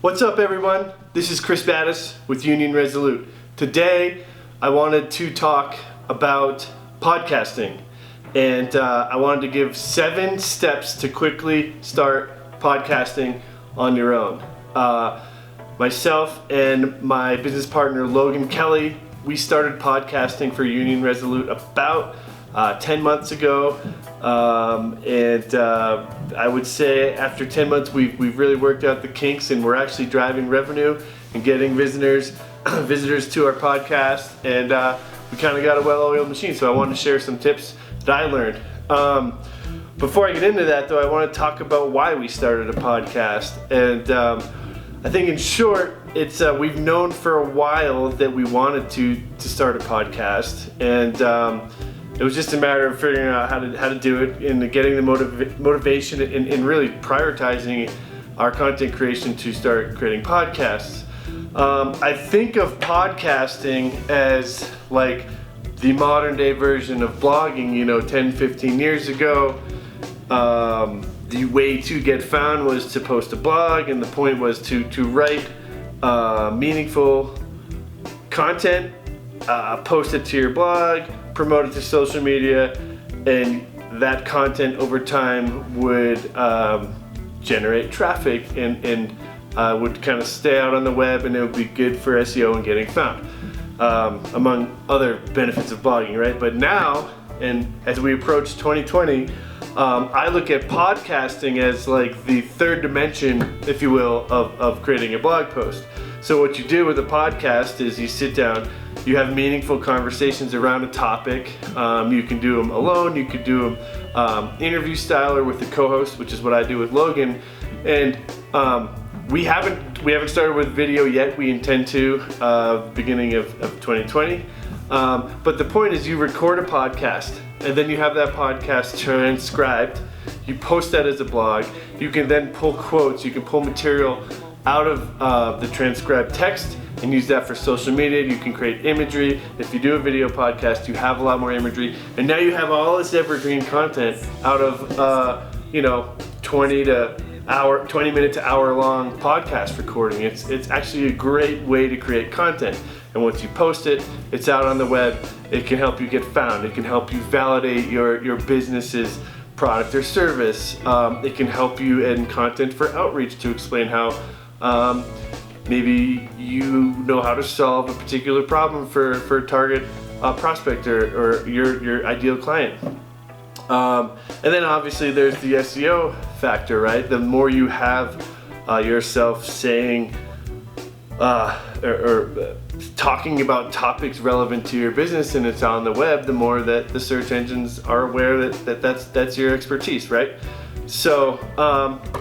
What's up, everyone? This is Chris Battis with Union Resolute. Today, I wanted to talk about podcasting, and I wanted to give 7 steps to quickly start podcasting on your own. Myself and my business partner, Logan Kelly, we started podcasting for Union Resolute about 10 months ago, and I would say after 10 months we've really worked out the kinks, and we're actually driving revenue and getting visitors to our podcast, and we kind of got a well-oiled machine. So I wanted to share some tips that I learned. Before I get into that, though, I want to talk about why we started a podcast. And I think in short, it's we've known for a while that we wanted to start a podcast, and it was just a matter of figuring out how to do it and getting the motivation and really prioritizing our content creation to start creating podcasts. I think of podcasting as like the modern day version of blogging. 10, 15 years ago, the way to get found was to post a blog, and the point was to write meaningful content, post it to your blog, promote it to social media, and that content over time would generate traffic and would kind of stay out on the web, and it would be good for SEO and getting found, among other benefits of blogging, right? But now, and as we approach 2020, I look at podcasting as like the third dimension, if you will, of creating a blog post. So what you do with a podcast is you sit down, you have meaningful conversations around a topic. You can do them alone, you could do them interview style or with the co-host, which is what I do with Logan. And we haven't started with video yet. We intend to beginning of 2020. But the point is, you record a podcast, and then you have that podcast transcribed. You post that as a blog. You can then pull quotes. You can pull material out of the transcribed text and use that for social media. You can create imagery. If you do a video podcast, you have a lot more imagery, and now you have all this evergreen content out of 20 minute to hour long podcast recording. It's actually a great way to create content, and once you post it, it's out on the web. It can help you get found. It can help you validate your business's product or service. It can help you in content for outreach to explain how maybe you know how to solve a particular problem for a target prospect or your ideal client. And then obviously there's the SEO factor, right? The more you have yourself saying or talking about topics relevant to your business and it's on the web, the more that the search engines are aware that's your expertise, right? So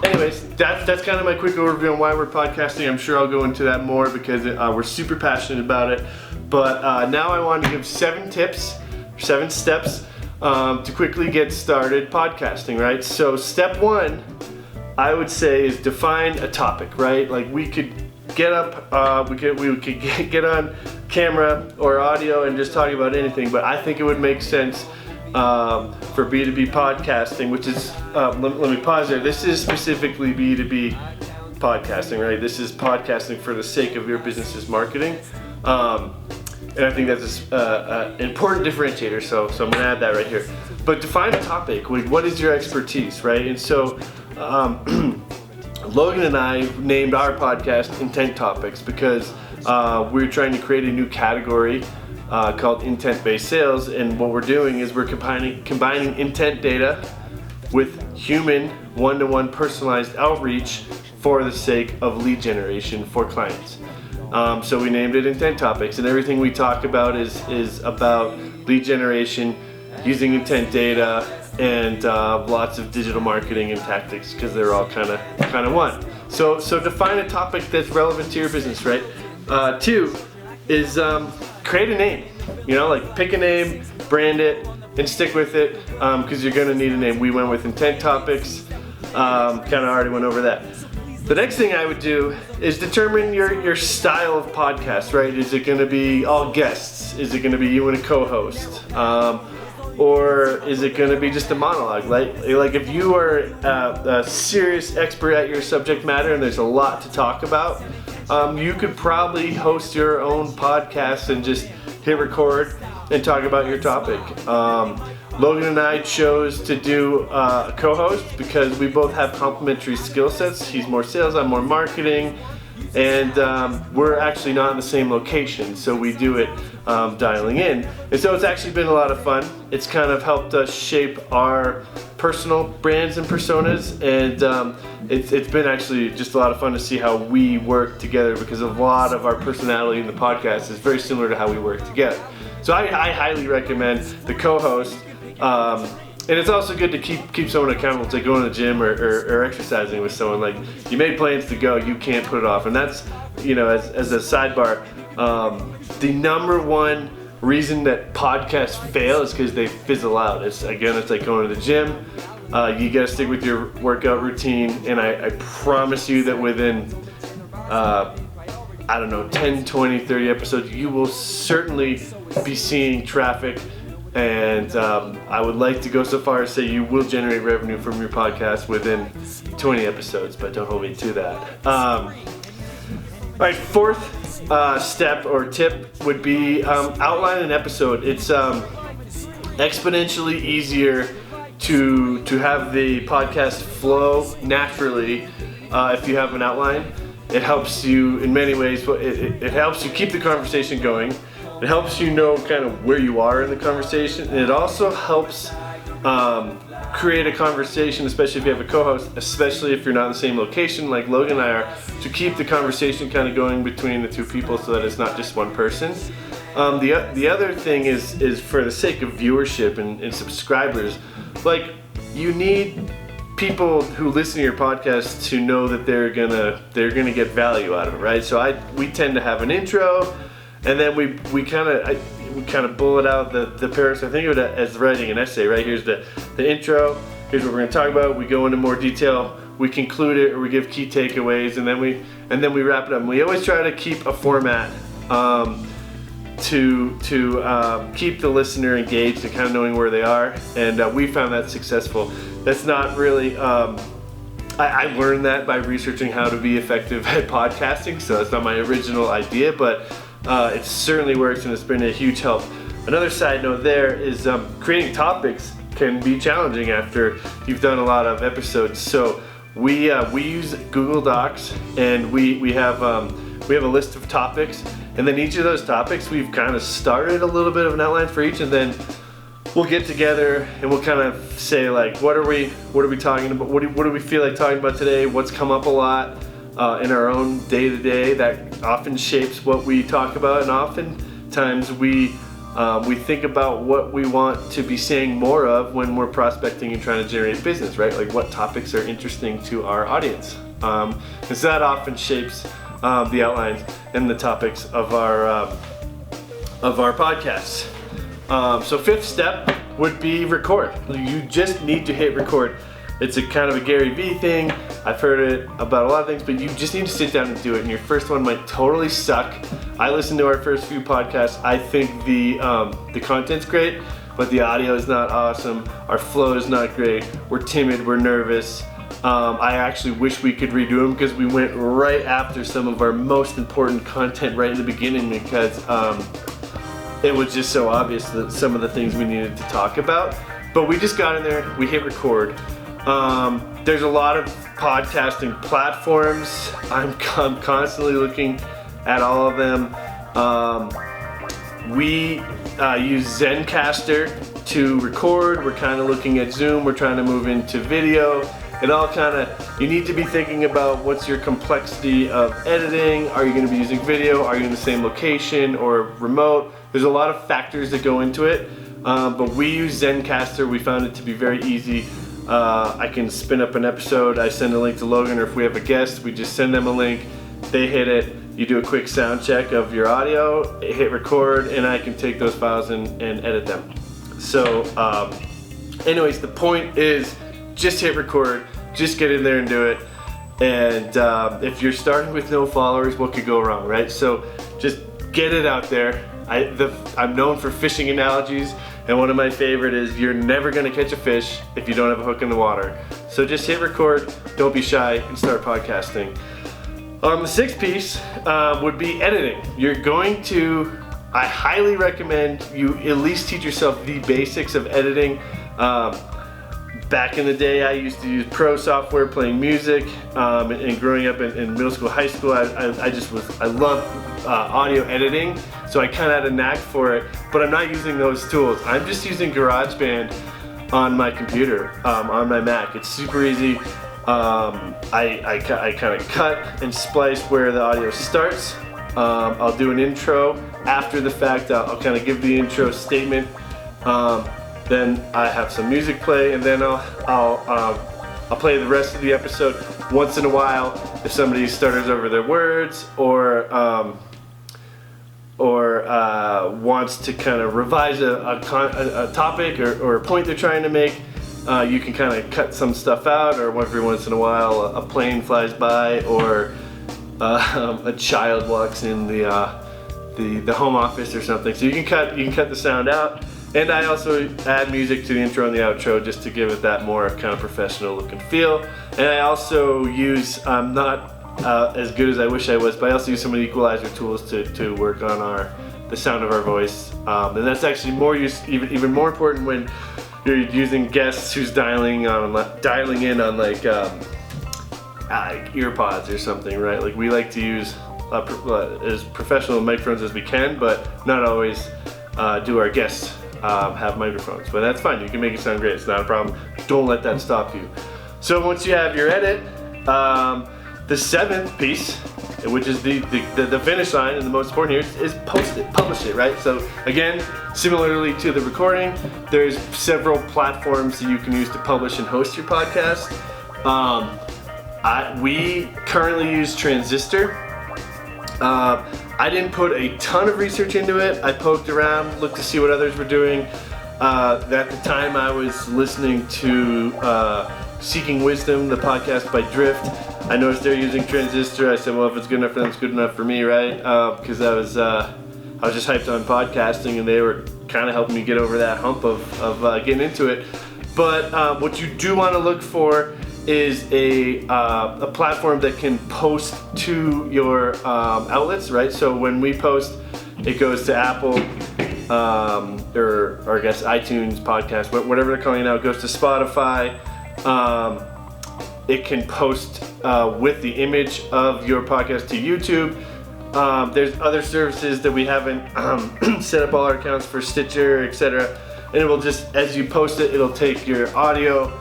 anyways, that's kind of my quick overview on why we're podcasting. I'm sure I'll go into that more because we're super passionate about it. But now I want to give 7 steps to quickly get started podcasting, right? So step 1, I would say, is define a topic, right? Like we could get up, we could get on camera or audio and just talk about anything, but I think it would make sense for B2B podcasting, which is, let me pause there. This is specifically B2B podcasting, right? This is podcasting for the sake of your business's marketing. And I think that's an important differentiator, so I'm gonna add that right here. But define a topic, like what is your expertise, right? And so Logan and I named our podcast Intent Topics because we're trying to create a new category called intent-based sales, and what we're doing is we're combining intent data with human one-to-one personalized outreach for the sake of lead generation for clients. So we named it Intent Topics, and everything we talk about is about lead generation using intent data and lots of digital marketing and tactics, because they're all kind of one. So define a topic that's relevant to your business, right? 2 is create a name. Like pick a name, brand it, and stick with it, because you're going to need a name. We went with Intent Topics. Kind of already went over that. The next thing I would do is determine your style of podcast, right? Is it going to be all guests? Is it going to be you and a co-host? or is it going to be just a monologue? Like if you are a serious expert at your subject matter and there's a lot to talk about, you could probably host your own podcast and just hit record and talk about your topic. Logan and I chose to do a co-host because we both have complementary skill sets. He's more sales, I'm more marketing, and we're actually not in the same location, so we do it dialing in. And so it's actually been a lot of fun. It's kind of helped us shape our personal brands and personas, and it's been actually just a lot of fun to see how we work together, because a lot of our personality in the podcast is very similar to how we work together. So I highly recommend the co-host. And it's also good to keep someone accountable to going to the gym or exercising with someone. Like, you made plans to go, you can't put it off. And that's, as a sidebar, the number one reason that podcasts fail is because they fizzle out. It's like going to the gym. You gotta stick with your workout routine, and I promise you that within 10, 20, 30 episodes, you will certainly be seeing traffic. And I would like to go so far as say you will generate revenue from your podcast within 20 episodes, but don't hold me to that. All right, fourth step or tip would be outline an episode. It's exponentially easier to have the podcast flow naturally if you have an outline. It helps you in many ways. It helps you keep the conversation going. It helps you know kind of where you are in the conversation, and it also helps create a conversation, especially if you have a co-host, especially if you're not in the same location like Logan and I are, to keep the conversation kind of going between the two people so that it's not just one person. The other thing is for the sake of viewership and subscribers, like, you need people who listen to your podcast to know that they're gonna get value out of it, right? So we tend to have an intro, and then we kind of bullet out the paragraphs. I think of it as writing an essay, right? Here's the intro. Here's what we're going to talk about. We go into more detail. We conclude it, or we give key takeaways, and then we wrap it up. And we always try to keep a format to keep the listener engaged and kind of knowing where they are. And we found that successful. That's not really. I learned that by researching how to be effective at podcasting. So it's not my original idea, but it certainly works, and it's been a huge help. Another side note there is creating topics can be challenging after you've done a lot of episodes. So we use Google Docs, and we have a list of topics, and then each of those topics we've kind of started a little bit of an outline for each, and then we'll get together and we'll kind of say, like, what are we talking about? What do we feel like talking about today? What's come up a lot in our own day-to-day that often shapes what we talk about, and oftentimes we think about what we want to be saying more of when we're prospecting and trying to generate business, right? Like, what topics are interesting to our audience, and so that often shapes the outlines and the topics of our podcasts. So fifth step would be record. You just need to hit record. It's a kind of a Gary Vee thing. I've heard it about a lot of things, but you just need to sit down and do it. And your first one might totally suck. I listened to our first few podcasts. I think the content's great, but the audio is not awesome. Our flow is not great. We're timid. We're nervous. I actually wish we could redo them, because we went right after some of our most important content right in the beginning, because it was just so obvious that some of the things we needed to talk about. But we just got in there. We hit record. There's a lot of podcasting platforms. I'm constantly looking at all of them. We use Zencastr to record. We're kind of looking at Zoom. We're trying to move into video. It all you need to be thinking about what's your complexity of editing. Are you going to be using video? Are you in the same location or remote? There's a lot of factors that go into it. But we use Zencastr. We found it to be very easy. I can spin up an episode, I send a link to Logan, or if we have a guest, we just send them a link, they hit it, you do a quick sound check of your audio, hit record, and I can take those files and edit them. So anyways, the point is just hit record, just get in there and do it. And if you're starting with no followers, what could go wrong, right? So just get it out there. I'm known for fishing analogies, And one of my favorite is you're never gonna catch a fish if you don't have a hook in the water. So just hit record, don't be shy, and start podcasting. The sixth piece would be editing. I highly recommend you at least teach yourself the basics of editing. Back in the day, I used to use pro software playing music, and growing up in middle school, high school, I loved audio editing, so I kind of had a knack for it, but I'm not using those tools. I'm just using GarageBand on my computer, on my Mac. It's super easy. I kind of cut and splice where the audio starts. I'll do an intro after the fact. I'll kind of give the intro statement. Then I have some music play, and then I'll play the rest of the episode. Once in a while, if somebody stutters over their words or wants to kind of revise a topic or a point they're trying to make, you can kind of cut some stuff out. Or every once in a while, a plane flies by, or a child walks in the home office or something. So you can cut the sound out. And I also add music to the intro and the outro just to give it that more kind of professional look and feel. And I also use, I'm not as good as I wish I was, but I also use some of the equalizer tools to work on the sound of our voice. And that's actually even more important when you're using guests who's dialing in on like earpods or something, right? Like we like to use as professional microphones as we can, but not always do our guests have microphones, but that's fine. You can make it sound great. It's not a problem. Don't let that stop you. So once you have your edit, the seventh piece, which is the finish line and the most important here, is post it, publish it, right? So again, similarly to the recording, there's several platforms that you can use to publish and host your podcast. We currently use Transistor. I didn't put a ton of research into it. I poked around, looked to see what others were doing. At the time I was listening to Seeking Wisdom, the podcast by Drift. I noticed they're using Transistor. I said, well, if it's good enough for them, it's good enough for me, right? Because I was just hyped on podcasting, and they were kind of helping me get over that hump of getting into it. But what you do want to look for is a platform that can post to your outlets, right? So when we post, it goes to Apple, or I guess iTunes podcast, whatever they're calling it now. It goes to Spotify. It can post with the image of your podcast to YouTube. There's other services that we haven't set up all our accounts for, Stitcher, etc. And it will just, as you post it, it'll take your audio,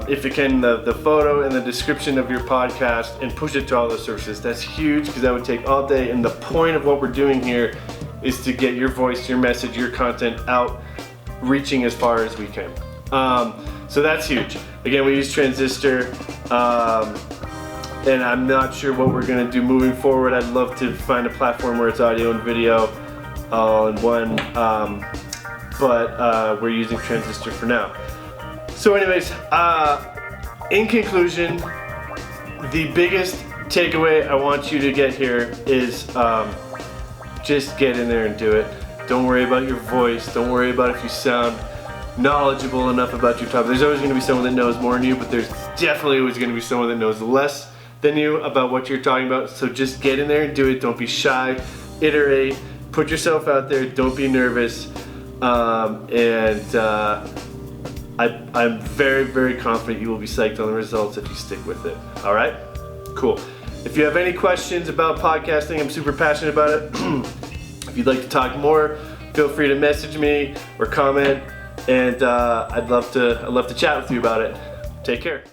if it can, the photo and the description of your podcast, and push it to all those services. That's huge, because that would take all day, and the point of what we're doing here is to get your voice, your message, your content out, reaching as far as we can. So that's huge. Again, we use Transistor, and I'm not sure what we're gonna do moving forward. I'd love to find a platform where it's audio and video all in one, but we're using Transistor for now. So anyways, in conclusion, the biggest takeaway I want you to get here is just get in there and do it. Don't worry about your voice. Don't worry about if you sound knowledgeable enough about your topic. There's always going to be someone that knows more than you, but there's definitely always going to be someone that knows less than you about what you're talking about. So just get in there and do it. Don't be shy. Iterate. Put yourself out there. Don't be nervous. I'm very, very confident you will be psyched on the results if you stick with it. All right? Cool. If you have any questions about podcasting, I'm super passionate about it. If you'd like to talk more, feel free to message me or comment, and I'd love to chat with you about it. Take care.